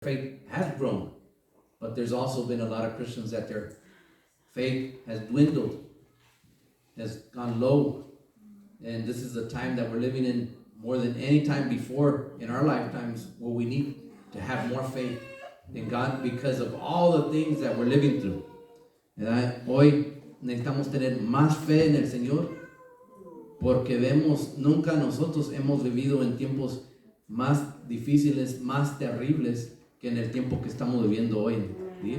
faith has grown, but there's also been a lot of Christians that their faith has dwindled, has gone low. And this is the time that we're living in more than any time before in our lifetimes, where we need to have more faith in God because of all the things that we're living through. ¿Verdad? Hoy necesitamos tener más fe en el Señor, porque vemos, nunca nosotros hemos vivido en tiempos más difíciles, más terribles que en el tiempo que estamos viviendo hoy. ¿Sí?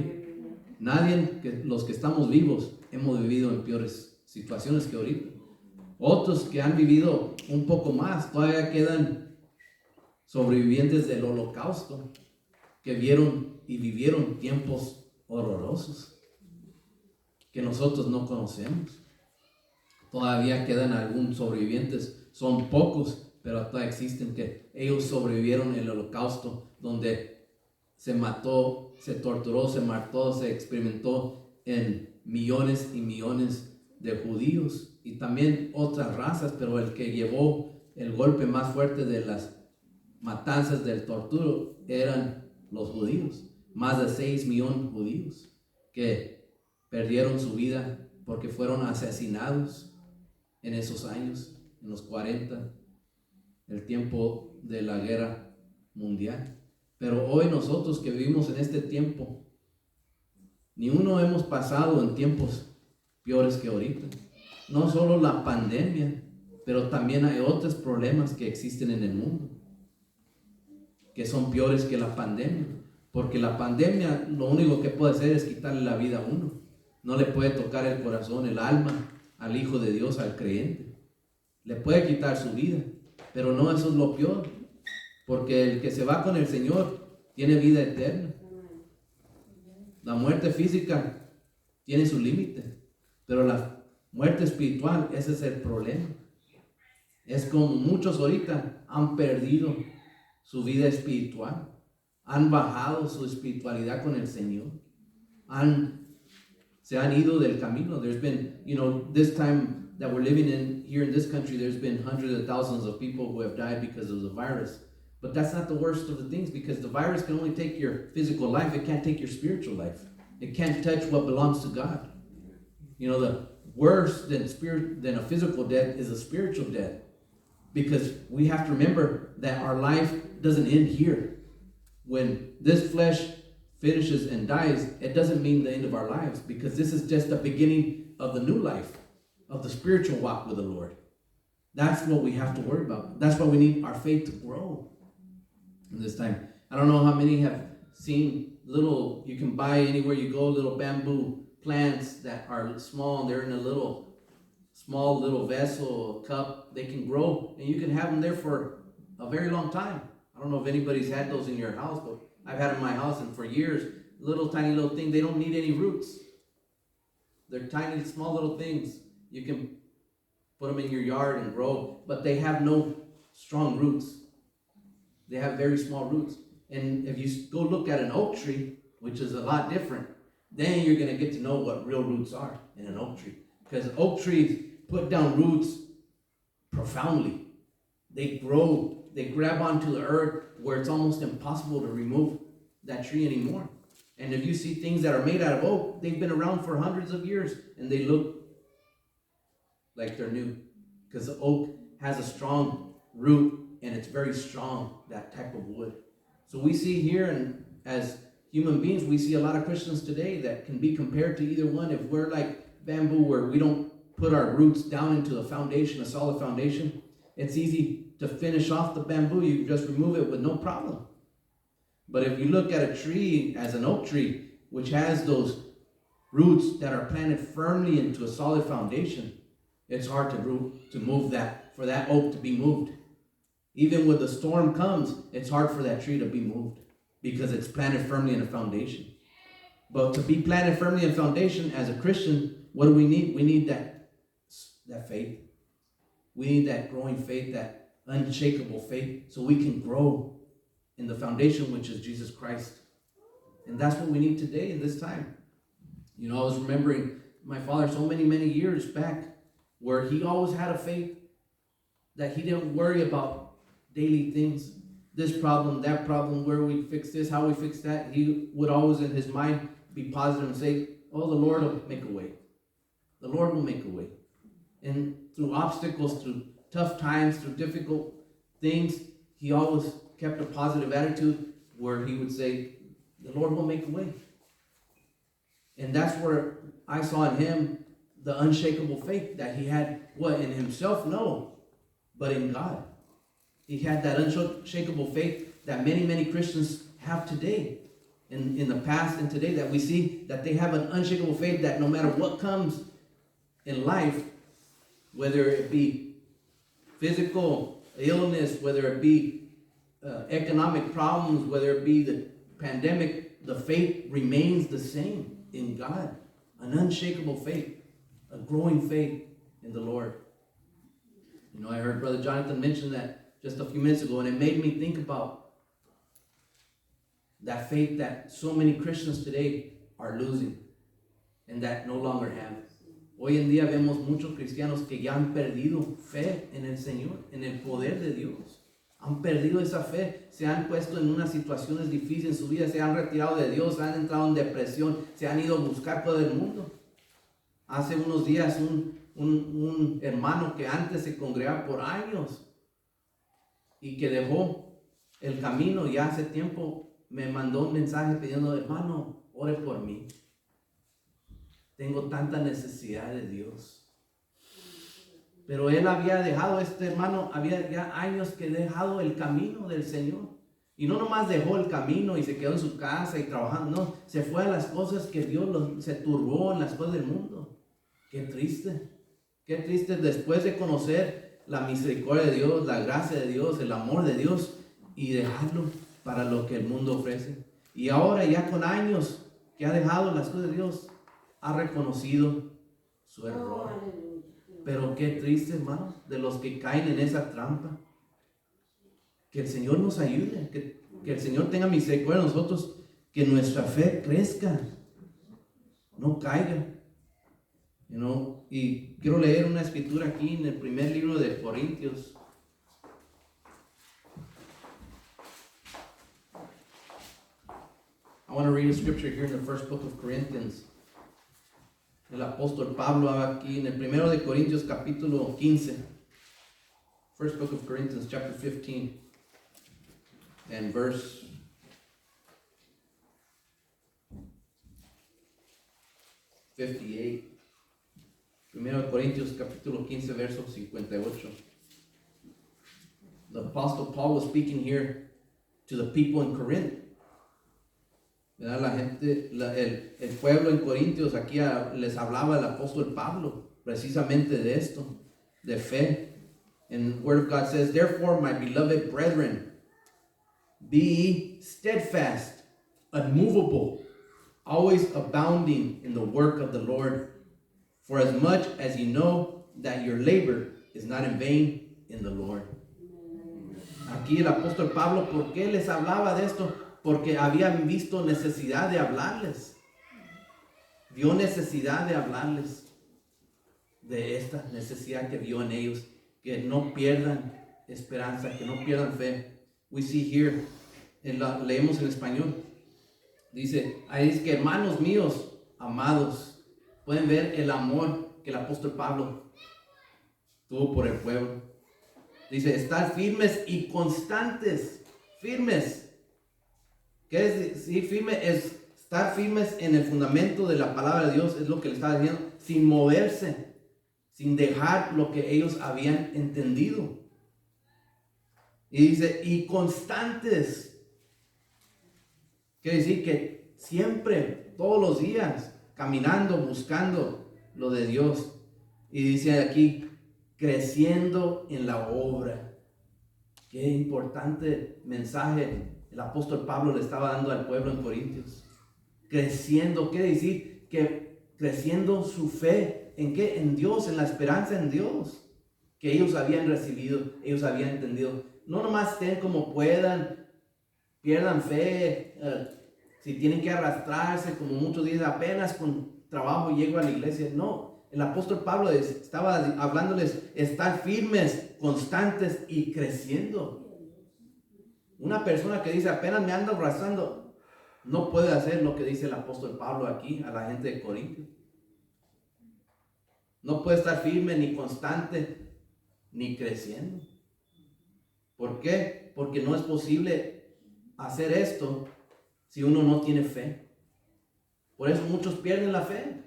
Nadie, los que estamos vivos, hemos vivido en peores situaciones que ahorita. Otros que han vivido un poco más, todavía quedan sobrevivientes del holocausto, que vieron y vivieron tiempos horrorosos que nosotros no conocemos. Todavía quedan algunos sobrevivientes, son pocos, pero todavía existen, que ellos sobrevivieron el holocausto, donde se mató, se torturó, se mató, se experimentó en millones y millones de judíos y también otras razas, pero el que llevó el golpe más fuerte de las matanzas del torturo eran los judíos. Más de 6 millones de judíos que perdieron su vida porque fueron asesinados en esos años, en los 40, el tiempo de la guerra mundial. Pero hoy nosotros que vivimos en este tiempo, ni uno hemos pasado en tiempos peores que ahorita. No solo la pandemia, pero también hay otros problemas que existen en el mundo, que son peores que la pandemia. Porque la pandemia lo único que puede hacer es quitarle la vida a uno. No le puede tocar el corazón, el alma al Hijo de Dios, al creyente. Le puede quitar su vida, pero no, eso es lo peor. Porque el que se va con el Señor tiene vida eterna. La muerte física tiene su límite, pero la muerte espiritual, ese es el problema. Es como muchos ahorita han perdido su vida espiritual, han bajado su espiritualidad con el Señor, se han ido del camino. There's been, this time that we're living in here in this country, there's been hundreds of thousands of people who have died because of the virus. But that's not the worst of the things, because the virus can only take your physical life. It can't take your spiritual life. It can't touch what belongs to God. The worse than a physical death is a spiritual death, because we have to remember that our life doesn't end here. When this flesh finishes and dies, it doesn't mean the end of our lives, because this is just the beginning of the new life, of the spiritual walk with the Lord. That's what we have to worry about. That's why we need our faith to grow in this time. I don't know how many have seen you can buy anywhere you go, little bamboo plants that are small. They're in a small little vessel, cup. They can grow, and you can have them there for a very long time. I don't know if anybody's had those in your house, but I've had them in my house, and for years, tiny little thing. They don't need any roots. They're tiny, small little things. You can put them in your yard and grow, but they have no strong roots. They have very small roots. And if you go look at an oak tree, which is a lot different, then you're going to get to know what real roots are in an oak tree. Because oak trees put down roots profoundly. They grow, they grab onto the earth where it's almost impossible to remove that tree anymore. And if you see things that are made out of oak, they've been around for hundreds of years, and they look like they're new. Because the oak has a strong root, and it's very strong, that type of wood. So we see here, and as human beings, we see a lot of Christians today that can be compared to either one. If we're like bamboo, where we don't put our roots down into a foundation, a solid foundation, it's easy to finish off the bamboo. You can just remove it with no problem. But if you look at a tree as an oak tree, which has those roots that are planted firmly into a solid foundation, it's hard to move that, for that oak to be moved. Even when the storm comes, it's hard for that tree to be moved, because it's planted firmly in a foundation. But to be planted firmly in a foundation as a Christian, what do we need? We need that faith. We need that growing faith, that unshakable faith, so we can grow in the foundation, which is Jesus Christ. And that's what we need today in this time. I was remembering my father so many years back, where he always had a faith that he didn't worry about daily things. this problem, that problem, where we fix this, how we fix that, he would always in his mind be positive and say, oh, the Lord will make a way. The Lord will make a way. And through obstacles, through tough times, through difficult things, he always kept a positive attitude where he would say, the Lord will make a way. And that's where I saw in him the unshakable faith that he had. What, in himself? No, but in God. He had that unshakable faith that many, many Christians have today. In the past and today, that we see that they have an unshakable faith that no matter what comes in life, whether it be physical illness, whether it be economic problems, whether it be the pandemic, the faith remains the same in God. An unshakable faith, a growing faith in the Lord. You know, I heard Brother Jonathan mention that just a few minutes ago, and it made me think about that faith that so many Christians today are losing and that no longer have. Hoy en día vemos muchos cristianos que ya han perdido fe en el Señor, en el poder de Dios. Han perdido esa fe, se han puesto en unas situaciones difíciles en su vida, se han retirado de Dios, han entrado en depresión, se han ido a buscar por el mundo. Hace unos días un hermano que antes se congregaba por años y que dejó el camino ya hace tiempo, me mandó un mensaje pidiendo, hermano, ore por mí. Tengo tanta necesidad de Dios. Pero él había dejado, este hermano, había ya años que dejado el camino del Señor. Y no nomás dejó el camino y se quedó en su casa y trabajando, no, se fue a las cosas que Dios se turbó en las cosas del mundo. Qué triste después de conocer la misericordia de Dios, la gracia de Dios, el amor de Dios y dejarlo para lo que el mundo ofrece. Y ahora ya con años que ha dejado las cosas de Dios, ha reconocido su error. Pero qué triste, hermanos, de los que caen en esa trampa. Que el Señor nos ayude, que el Señor tenga misericordia de nosotros, que nuestra fe crezca, no caiga. You know, y quiero leer una escritura aquí en el primer libro de Corintios. I want to read a scripture here in the first book of Corinthians. El apóstol Pablo habla aquí en el primero de Corintios capítulo 15. First book of Corinthians chapter 15 and verse 58. Primero de Corintios capítulo 15 verso 58. The apostle Paul was speaking here to the people in Corinth. La gente, el pueblo en Corintios, aquí les hablaba el apóstol Pablo precisamente de esto, de fe. And the word of God says, therefore, my beloved brethren, be ye steadfast, unmovable, always abounding in the work of the Lord, for as much as you know that your labor is not in vain in the Lord. Aquí el apóstol Pablo, ¿por qué les hablaba de esto? Porque habían visto necesidad de hablarles. Vio necesidad de hablarles de esta necesidad que vio en ellos, que no pierdan esperanza, que no pierdan fe. We see here, leemos en español, dice, ahí dice que hermanos míos, amados, pueden ver el amor que el apóstol Pablo tuvo por el pueblo. Dice, estar firmes y constantes, firmes. ¿Qué es decir firme? Es estar firmes en el fundamento de la palabra de Dios, es lo que le está diciendo, sin moverse, sin dejar lo que ellos habían entendido. Y dice, y constantes. Quiere decir que siempre, todos los días, caminando, buscando lo de Dios. Y dice aquí, creciendo en la obra. Qué importante mensaje el apóstol Pablo le estaba dando al pueblo en Corintios. Creciendo, quiere decir que creciendo su fe, ¿en qué? En Dios, en la esperanza en Dios, que ellos habían recibido, ellos habían entendido. No nomás estén como puedan, pierdan fe, si tienen que arrastrarse, como muchos dicen, apenas con trabajo llego a la iglesia. No, el apóstol Pablo estaba hablándoles, estar firmes, constantes y creciendo. Una persona que dice apenas me ando arrastrando, no puede hacer lo que dice el apóstol Pablo aquí a la gente de Corintios. No puede estar firme ni constante ni creciendo. ¿Por qué? Porque no es posible hacer esto si uno no tiene fe. Por eso muchos pierden la fe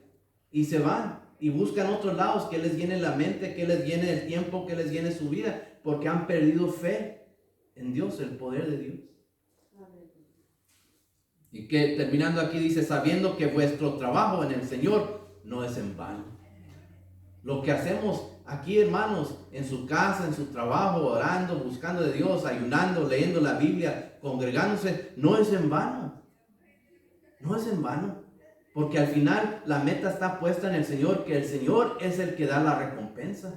y se van y buscan otros lados que les llene la mente, que les llene el tiempo, que les llene su vida, porque han perdido fe en Dios, el poder de Dios. Y que terminando aquí dice, sabiendo que vuestro trabajo en el Señor no es en vano. Lo que hacemos aquí, hermanos, en su casa, en su trabajo, orando, buscando de Dios, ayunando, leyendo la Biblia, congregándose, no es en vano. No es en vano. Porque al final la meta está puesta en el Señor, que el Señor es el que da la recompensa.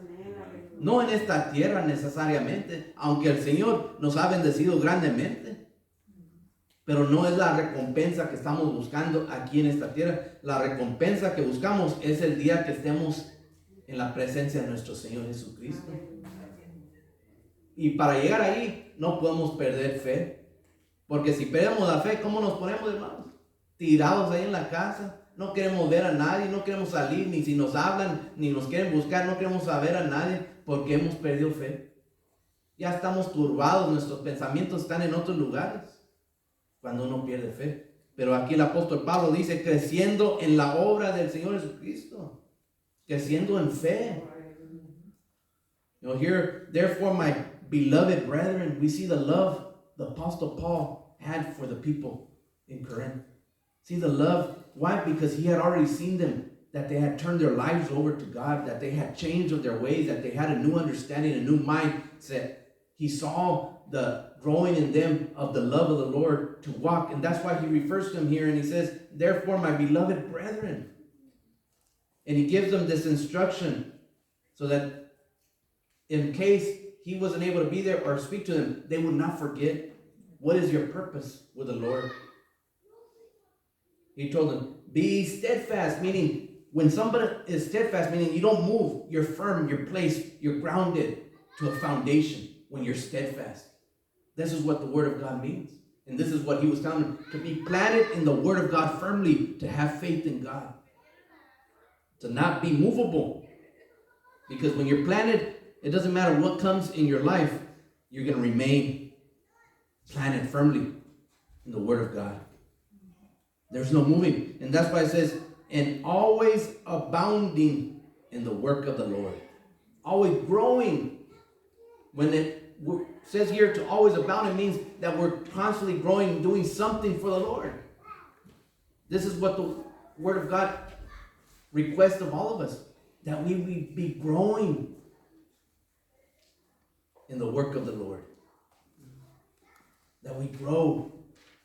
No en esta tierra necesariamente, aunque el Señor nos ha bendecido grandemente. Pero no es la recompensa que estamos buscando aquí en esta tierra. La recompensa que buscamos es el día que estemos en la presencia de nuestro Señor Jesucristo. Y para llegar ahí no podemos perder fe. Porque si perdemos la fe, ¿cómo nos ponemos, hermanos? Tirados ahí en la casa. No queremos ver a nadie, no queremos salir, ni si nos hablan, ni nos quieren buscar, no queremos saber a nadie porque hemos perdido fe. Ya estamos turbados, nuestros pensamientos están en otros lugares cuando uno pierde fe. Pero aquí el apóstol Pablo dice, creciendo en la obra del Señor Jesucristo, creciendo en fe. You know, here, therefore, my beloved brethren, we see the love the apostle Paul had for the people in Corinth. See the love. Why? Because he had already seen them, that they had turned their lives over to God, that they had changed of their ways, that they had a new understanding, a new mindset. He saw the growing in them of the love of the Lord to walk. And that's why he refers to them here and he says, therefore, my beloved brethren. And he gives them this instruction so that in case he wasn't able to be there or speak to them, they would not forget what is your purpose with the Lord. He told them, be steadfast, meaning when somebody is steadfast, meaning you don't move, you're firm, you're placed, you're grounded to a foundation when you're steadfast. This is what the Word of God means. And this is what he was telling them, to be planted in the Word of God firmly, to have faith in God. To not be movable. Because when you're planted, it doesn't matter what comes in your life, you're going to remain planted firmly in the Word of God. There's no moving. And that's why it says, and always abounding in the work of the Lord. Always growing. When it says here to always abound, it means that we're constantly growing, doing something for the Lord. This is what the Word of God requests of all of us, that we be growing in the work of the Lord. That we grow.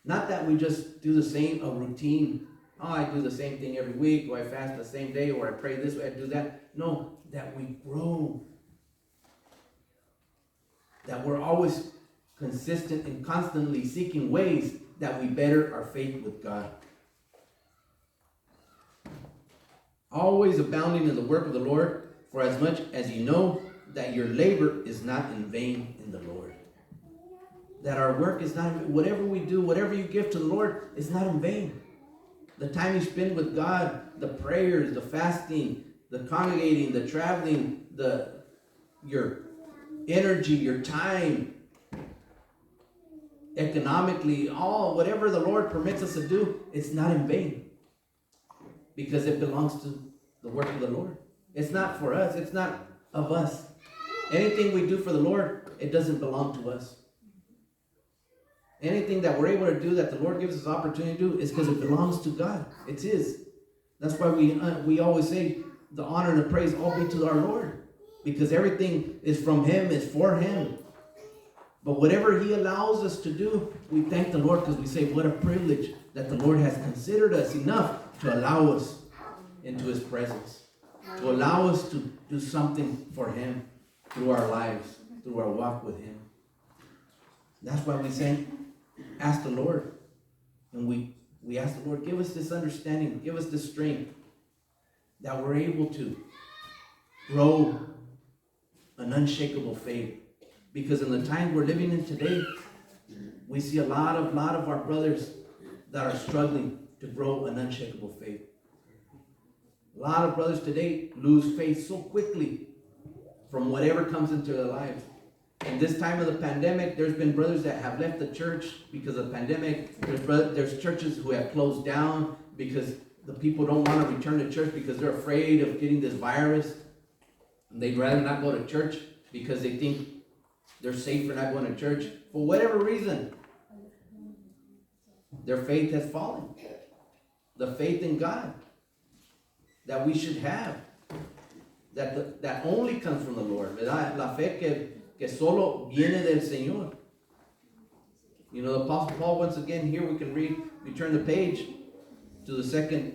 Not that we just do the same, a routine. Oh, I do the same thing every week, or I fast the same day, or I pray this way, I do that. No, that we grow. That we're always consistent and constantly seeking ways that we better our faith with God. Always abounding in the work of the Lord, for as much as you know that your labor is not in vain in the Lord. That our work is not, whatever we do, whatever you give to the Lord, is not in vain. The time you spend with God, the prayers, the fasting, the congregating, the traveling, your energy, your time, economically, whatever the Lord permits us to do, it's not in vain. Because it belongs to the work of the Lord. It's not for us. It's not of us. Anything we do for the Lord, it doesn't belong to us. Anything that we're able to do that the Lord gives us opportunity to do is because it belongs to God. It's His. That's why we always say the honor and the praise all be to our Lord. Because everything is from Him, is for Him. But whatever He allows us to do, we thank the Lord because we say, what a privilege that the Lord has considered us enough to allow us into His presence. To allow us to do something for Him through our lives, through our walk with Him. That's why we say, ask the Lord. And we ask the Lord, give us this understanding, give us this strength that we're able to grow an unshakable faith. Because in the time we're living in today, we see a lot of our brothers that are struggling to grow an unshakable faith. A lot of brothers today lose faith so quickly from whatever comes into their lives. In this time of the pandemic, there's been brothers that have left the church because of the pandemic. There's churches who have closed down because the people don't want to return to church because they're afraid of getting this virus. And they'd rather not go to church because they think they're safer not going to church. For whatever reason, their faith has fallen. The faith in God that we should have, that only comes from the Lord, ¿verdad? La fe que solo viene del Señor. You know, the Apostle Paul, once again, here we can read, we turn the page to the 2nd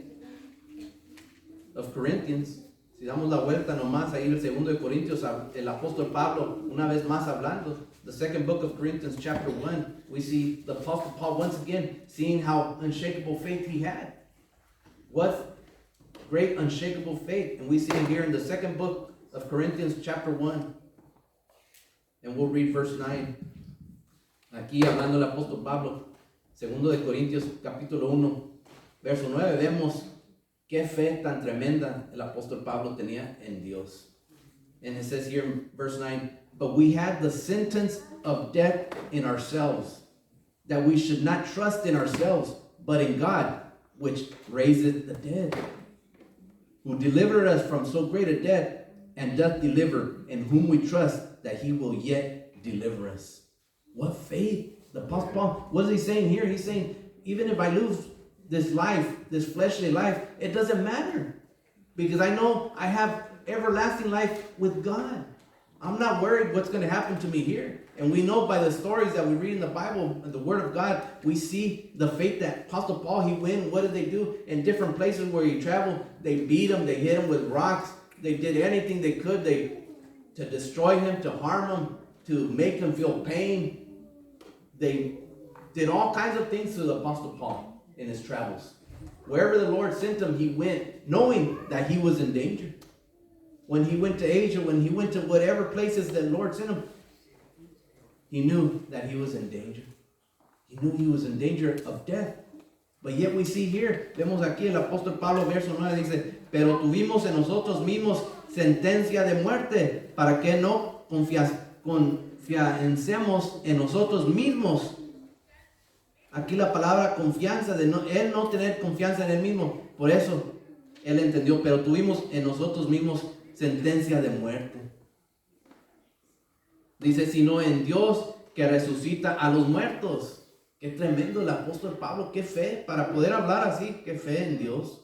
of Corinthians. Si damos la vuelta nomás ahí el 2 de Corintios, el apóstol Pablo, una vez más hablando, the 2nd book of Corinthians, chapter 1, we see the apostle Paul once again seeing how unshakable faith he had. What great unshakable faith. And we see it here in the 2nd book of Corinthians, chapter 1. And we'll read verse 9. Aquí hablando el apóstol Pablo, 2 de Corintios, capítulo 1, verso 9, vemos qué fe tan tremenda el apóstol Pablo tenía en Dios. And it says here in verse 9, but we had the sentence of death in ourselves, that we should not trust in ourselves, but in God, which raiseth the dead, who delivered us from so great a death, and doth deliver, in whom we trust that he will yet deliver us. What faith! The Apostle Paul, what is he saying here? He's saying, even if I lose this life, this fleshly life, it doesn't matter. Because I know I have everlasting life with God. I'm not worried what's going to happen to me here. And we know by the stories that we read in the Bible and the Word of God, we see the faith that Apostle Paul, he went. What did they do? In different places where he traveled, they beat him, they hit him with rocks. They did anything they could to destroy him, to harm him, to make him feel pain. They did all kinds of things to the Apostle Paul in his travels. Wherever the Lord sent him, he went, knowing that he was in danger. When he went to Asia, when he went to whatever places that the Lord sent him, he knew that he was in danger. He knew he was in danger of death. But yet we see here, vemos aquí el apóstol Pablo, verso 9, dice, pero tuvimos en nosotros mismos sentencia de muerte, para que no confiancemos en nosotros mismos. Aquí la palabra confianza, de no, él no tener confianza en él mismo. Por eso él entendió, pero tuvimos en nosotros mismos sentencia de muerte. Dice, sino en Dios que resucita a los muertos. Qué tremendo el apóstol Pablo, qué fe, para poder hablar así, qué fe en Dios,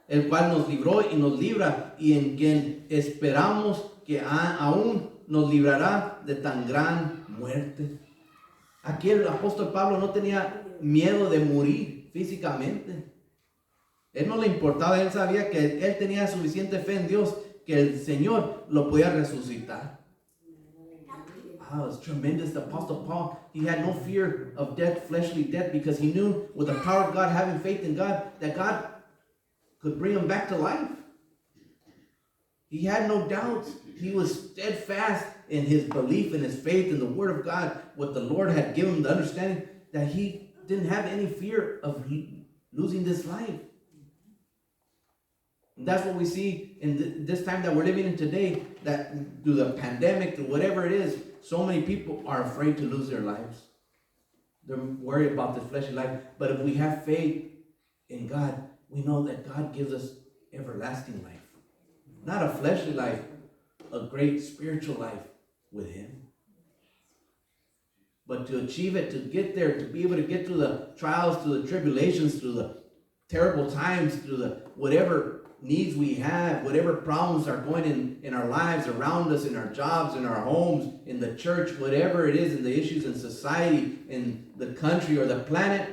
el cual nos libró y nos libra, y en quien esperamos que aún nos librará de tan gran muerte. Aquí el apóstol Pablo no tenía miedo de morir físicamente. Él no le importaba, él sabía que él tenía suficiente fe en Dios, que el Señor lo podía resucitar. Wow, it's tremendous. The Apostle Paul, he had no fear of death, fleshly death, because he knew with the power of God, having faith in God, that God could bring him back to life. He had no doubts. He was steadfast in his belief, in his faith, in the Word of God, what the Lord had given him, the understanding that he didn't have any fear of losing this life. And that's what we see in this time that we're living in today, that through the pandemic, through whatever it is, so many people are afraid to lose their lives. They're worried about this fleshly life. But if we have faith in God, we know that God gives us everlasting life. Not a fleshly life, a great spiritual life with Him. But to achieve it, to get there, to be able to get through the trials, through the tribulations, through the terrible times, through the whatever needs we have, whatever problems are going in our lives, around us, in our jobs, in our homes, in the church, whatever it is, in the issues in society, in the country or the planet,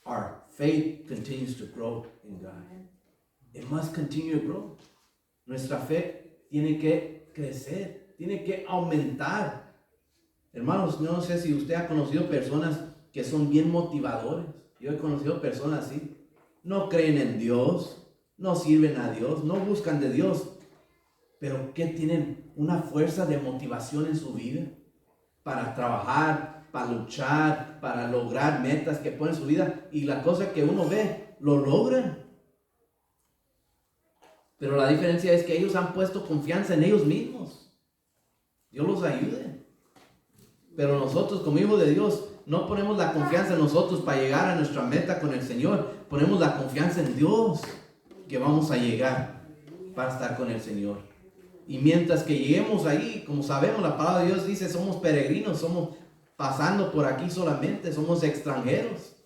our faith continues to grow in God. It must continue to grow. Nuestra fe tiene que crecer, tiene que aumentar. Hermanos, no sé si usted ha conocido personas que son bien motivadores. Yo he conocido personas así. No creen en Dios, no sirven a Dios, no buscan de Dios, pero que tienen una fuerza de motivación en su vida para trabajar, para luchar, para lograr metas que ponen en su vida, y la cosa que uno ve, lo logran. Pero la diferencia es que ellos han puesto confianza en ellos mismos. Dios los ayude. Pero nosotros, como hijos de Dios, no ponemos la confianza en nosotros para llegar a nuestra meta con el Señor. Ponemos la confianza en Dios, que vamos a llegar para estar con el Señor. Y mientras que lleguemos ahí, como sabemos, la palabra de Dios dice, somos peregrinos, somos pasando por aquí solamente, somos extranjeros.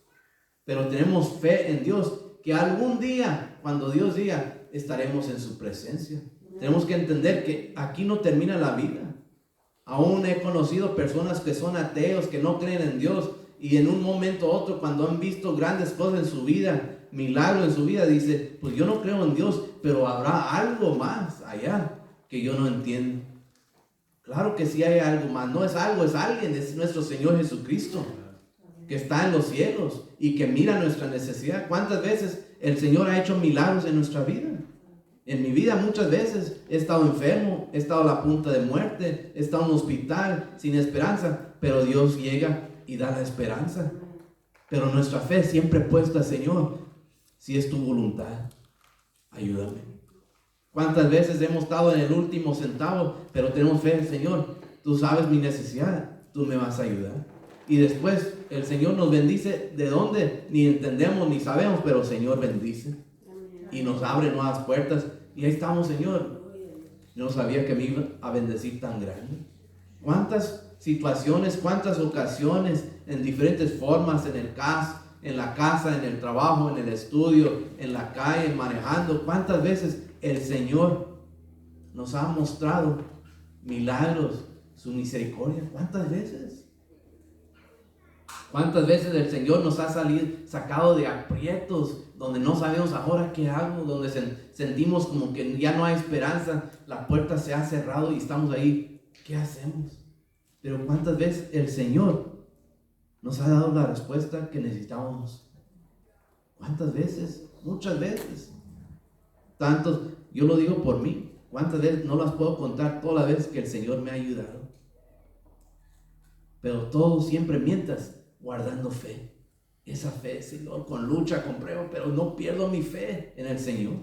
Pero tenemos fe en Dios, que algún día, cuando Dios diga, estaremos en su presencia. Tenemos que entender que aquí no termina la vida. Aún he conocido personas que son ateos, que no creen en Dios, y en un momento u otro, cuando han visto grandes cosas en su vida, milagros en su vida, dice, pues yo no creo en Dios, pero habrá algo más allá que yo no entiendo. Claro que sí hay algo más, no es algo, es alguien, es nuestro Señor Jesucristo, que está en los cielos y que mira nuestra necesidad. ¿Cuántas veces el Señor ha hecho milagros en nuestra vida? En mi vida muchas veces he estado enfermo, he estado a la punta de muerte, he estado en un hospital sin esperanza, pero Dios llega y da la esperanza. Pero nuestra fe siempre puesta, Señor, si es tu voluntad, ayúdame. ¿Cuántas veces hemos estado en el último centavo, pero tenemos fe, Señor, tú sabes mi necesidad, tú me vas a ayudar? Y después el Señor nos bendice, ¿de dónde? Ni entendemos ni sabemos, pero el Señor bendice y nos abre nuevas puertas. Y ahí estamos, Señor. Yo no sabía que me iba a bendecir tan grande. ¿Cuántas situaciones, cuántas ocasiones, en diferentes formas, en la casa, en el trabajo, en el estudio, en la calle, manejando? ¿Cuántas veces el Señor nos ha mostrado milagros, su misericordia? ¿Cuántas veces? ¿Cuántas veces el Señor nos ha sacado de aprietos donde no sabemos ahora qué hago, donde sentimos como que ya no hay esperanza, la puerta se ha cerrado y estamos ahí? ¿Qué hacemos? Pero ¿cuántas veces el Señor nos ha dado la respuesta que necesitábamos? ¿Cuántas veces? Muchas veces. Tantos, yo lo digo por mí. ¿Cuántas veces? No las puedo contar todas las veces que el Señor me ha ayudado. Pero todo siempre mientras guardando fe. Esa fe, Señor, con lucha, con prueba, pero no pierdo mi fe en el Señor.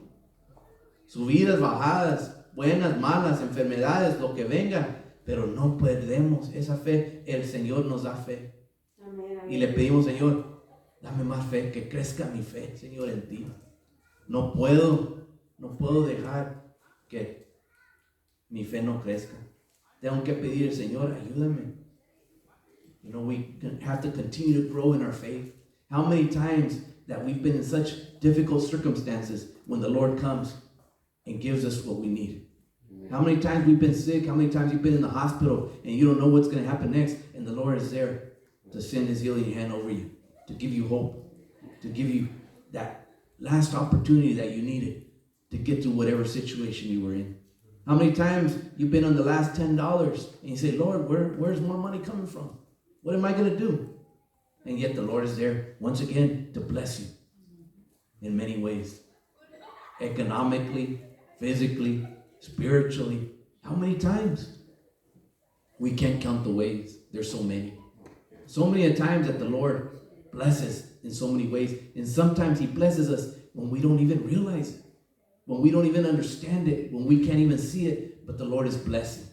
Subidas, bajadas, buenas, malas, enfermedades, lo que venga, pero no perdemos esa fe. El Señor nos da fe. Amén, amén. Y le pedimos, Señor, dame más fe, que crezca mi fe, Señor, en ti. No puedo dejar que mi fe no crezca. Tengo que pedir, Señor, ayúdame. You know, we have to continue to grow in our faith. How many times that we've been in such difficult circumstances when the Lord comes and gives us what we need. How many times we've been sick, how many times you've been in the hospital and you don't know what's going to happen next, and the Lord is there to send his healing hand over you, to give you hope, to give you that last opportunity that you needed to get to whatever situation you were in. How many times you've been on the last $10 and you say, Lord, where's more money coming from? What am I going to do? And yet the Lord is there once again to bless you in many ways. Economically, physically, spiritually. How many times? We can't count the ways. There's so many. So many times that the Lord blesses in so many ways. And sometimes he blesses us when we don't even realize it. When we don't even understand it. When we can't even see it. But the Lord is blessing.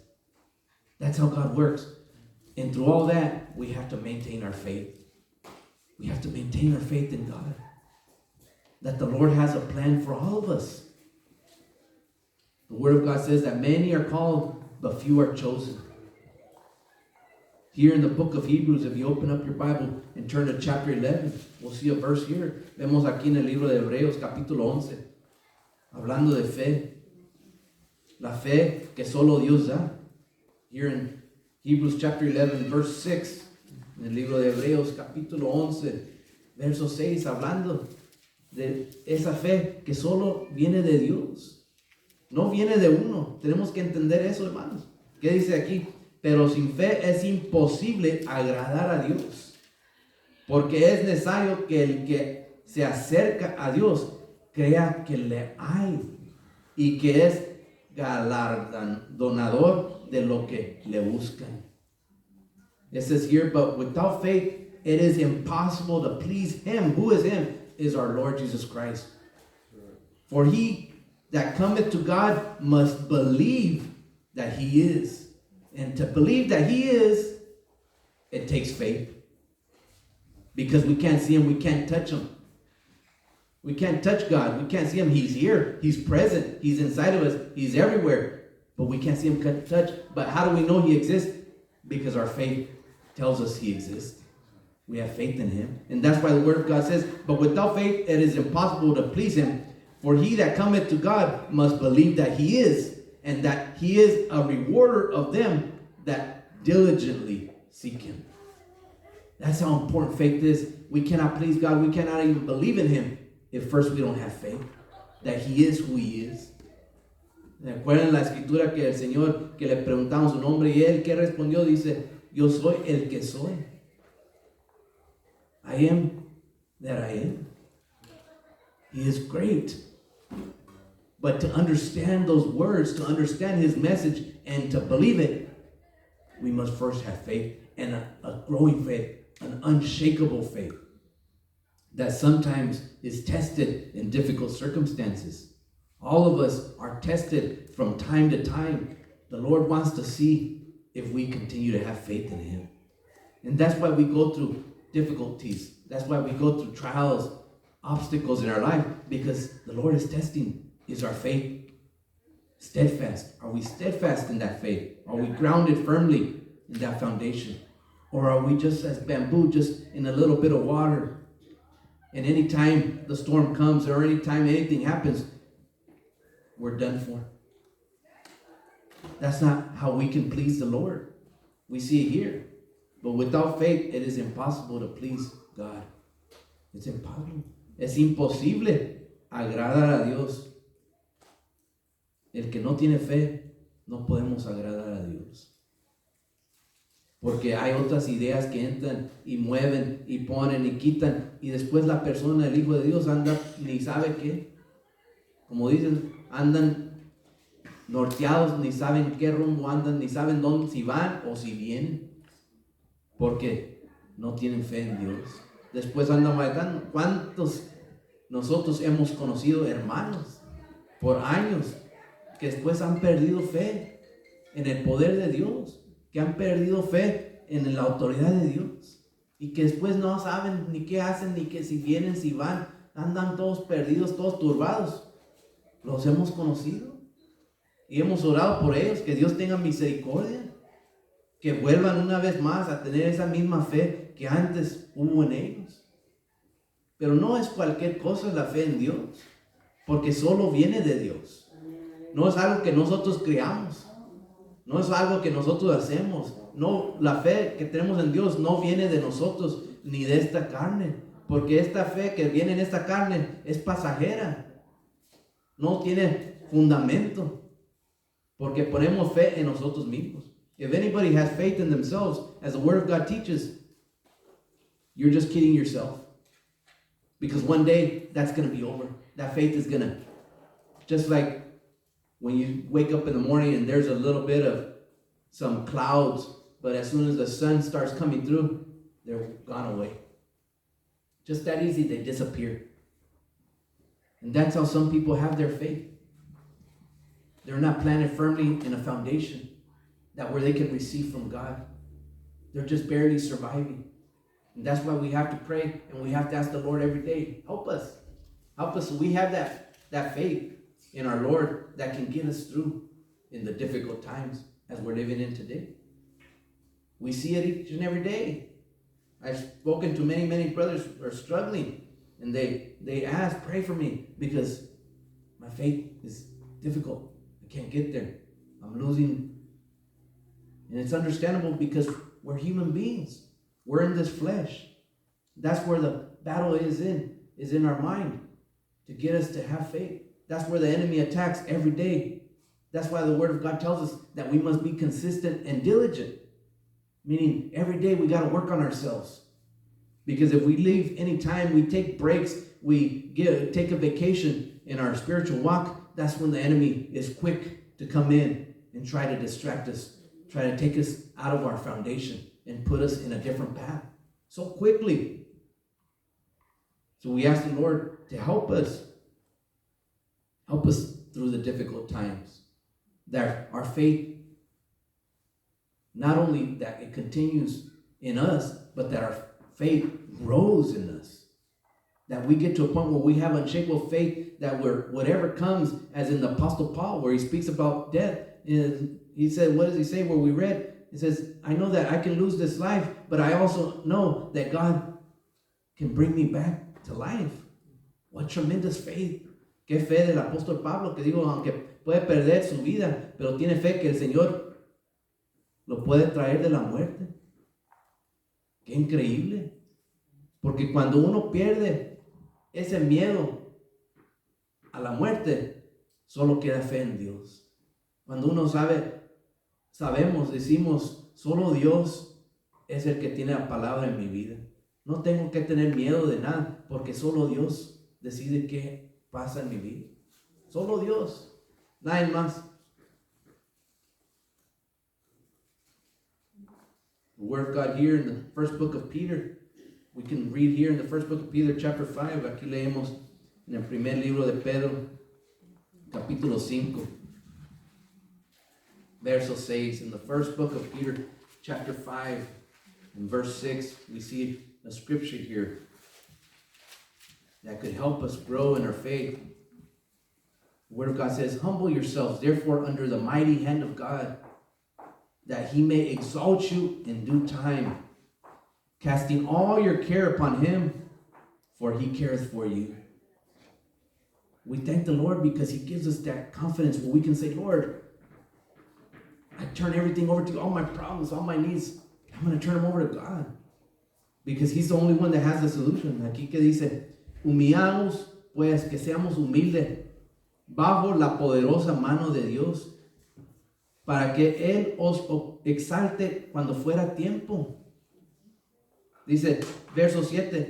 That's how God works. And through all that, we have to maintain our faith. We have to maintain our faith in God. That the Lord has a plan for all of us. The Word of God says that many are called, but few are chosen. Here in the book of Hebrews, if you open up your Bible and turn to chapter 11, we'll see a verse here. Vemos aquí en el libro de Hebreos, capítulo 11, hablando de fe. La fe que solo Dios da. Here in Hebrews chapter 11, verse 6, en el libro de Hebreos, capítulo 11, verso 6, hablando de esa fe que solo viene de Dios. No viene de uno. Tenemos que entender eso, hermanos. ¿Qué dice aquí? Pero sin fe es imposible agradar a Dios. Porque es necesario que el que se acerca a Dios crea que le hay y que es galardonador de lo que le buscan. It says here, but without faith, it is impossible to please him. Who is him? Is our Lord Jesus Christ. For he that cometh to God must believe that he is. And to believe that he is, it takes faith. Because we can't see him, we can't touch him. We can't touch God. We can't see him. He's here. He's present. He's inside of us. He's everywhere. But we can't see him touch. But how do we know he exists? Because our faith tells us he exists. We have faith in him. And that's why the word of God says, but without faith it is impossible to please him. For he that cometh to God must believe that he is, and that he is a rewarder of them that diligently seek him. That's how important faith is. We cannot please God. We cannot even believe in him if first we don't have faith that he is who he is. Recuerden la escritura que el Señor, que le preguntamos su nombre y él que respondió dice, yo soy el que soy. I am that I am. He is great. But to understand those words, to understand his message and to believe it, we must first have faith, and a growing faith, an unshakable faith that sometimes is tested in difficult circumstances. All of us are tested from time to time. The Lord wants to see if we continue to have faith in him. And that's why we go through difficulties. That's why we go through trials, obstacles in our life, because the Lord is testing. Is our faith steadfast? Are we steadfast in that faith? Are we grounded firmly in that foundation? Or are we just as bamboo, just in a little bit of water? And anytime the storm comes or anytime anything happens, we're done for. That's not how we can please the Lord. We see it here. But without faith, it is impossible to please God. It's impossible. Es imposible agradar a Dios. El que no tiene fe, no podemos agradar a Dios. Porque hay otras ideas que entran y mueven y ponen y quitan. Y después la persona, el Hijo de Dios, anda ni sabe qué. Como dicen, andan norteados, ni saben qué rumbo andan, ni saben dónde, si van o si vienen. Porque no tienen fe en Dios. Después andan matando. ¿Cuántos nosotros hemos conocido hermanos por años que después han perdido fe en el poder de Dios, que han perdido fe en la autoridad de Dios y que después no saben ni qué hacen, ni que si vienen, si van, andan todos perdidos, todos turbados? Los hemos conocido y hemos orado por ellos, que Dios tenga misericordia, que vuelvan una vez más a tener esa misma fe que antes hubo en ellos. Pero no es cualquier cosa la fe en Dios, porque solo viene de Dios. No es algo que nosotros creamos. No es algo que nosotros hacemos. No, la fe que tenemos en Dios no viene de nosotros ni de esta carne. Porque esta fe que viene en esta carne es pasajera. No tiene fundamento. Porque ponemos fe en nosotros mismos. If anybody has faith in themselves, as the Word of God teaches, you're just kidding yourself. Because one day that's going to be over. That faith is going to, just like when you wake up in the morning and there's a little bit of some clouds, but as soon as the sun starts coming through, they're gone away. Just that easy, they disappear. And that's how some people have their faith. They're not planted firmly in a foundation that where they can receive from God. They're just barely surviving. And that's why we have to pray and we have to ask the Lord every day, help us. Help us so we have that faith in our Lord that can get us through in the difficult times as we're living in today. We see it each and every day. I've spoken to many brothers who are struggling, and they ask, pray for me, because my faith is difficult. I can't get there. I'm losing. And it's understandable because we're human beings. We're in this flesh. That's where the battle is in our mind, to get us to have faith. That's where the enemy attacks every day. That's why the Word of God tells us that we must be consistent and diligent. Meaning every day we got to work on ourselves. Because if we leave any time, we take breaks, we take a vacation in our spiritual walk, that's when the enemy is quick to come in and try to distract us, try to take us out of our foundation and put us in a different path so quickly. So we ask the Lord to help us through the difficult times, that our faith, not only that it continues in us, but that our faith grows in us. That we get to a point where we have unshakable faith, that whatever comes, as in the Apostle Paul, where he speaks about death, he said, what does he say where we read? He says, I know that I can lose this life, but I also know that God can bring me back to life. What tremendous faith. Qué fe del apóstol Pablo, que digo, aunque puede perder su vida, pero tiene fe que el Señor lo puede traer de la muerte. Qué increíble. Porque cuando uno pierde ese miedo a la muerte, solo queda fe en Dios. Cuando uno decimos, solo Dios es el que tiene la palabra en mi vida. No tengo que tener miedo de nada, porque solo Dios decide qué pasa en mi vida. Solo Dios, nadie más. The word of God here in the first book of Peter, we can read here in the first book of Peter, chapter 5. Aquí leemos en el primer libro de Pedro, capítulo 5, verso 6. In the first book of Peter, chapter 5, and verse 6, we see a scripture here that could help us grow in our faith. The Word of God says, humble yourselves, therefore, under the mighty hand of God, that he may exalt you in due time, casting all your care upon him, for he careth for you. We thank the Lord because he gives us that confidence where we can say, Lord, I turn everything over to you, all my problems, all my needs, I'm going to turn them over to God. Because he's the only one that has the solution. Aquí que dice, humillamos, pues, que seamos humildes, bajo la poderosa mano de Dios, para que Él os exalte cuando fuera tiempo. Dice, verso 7,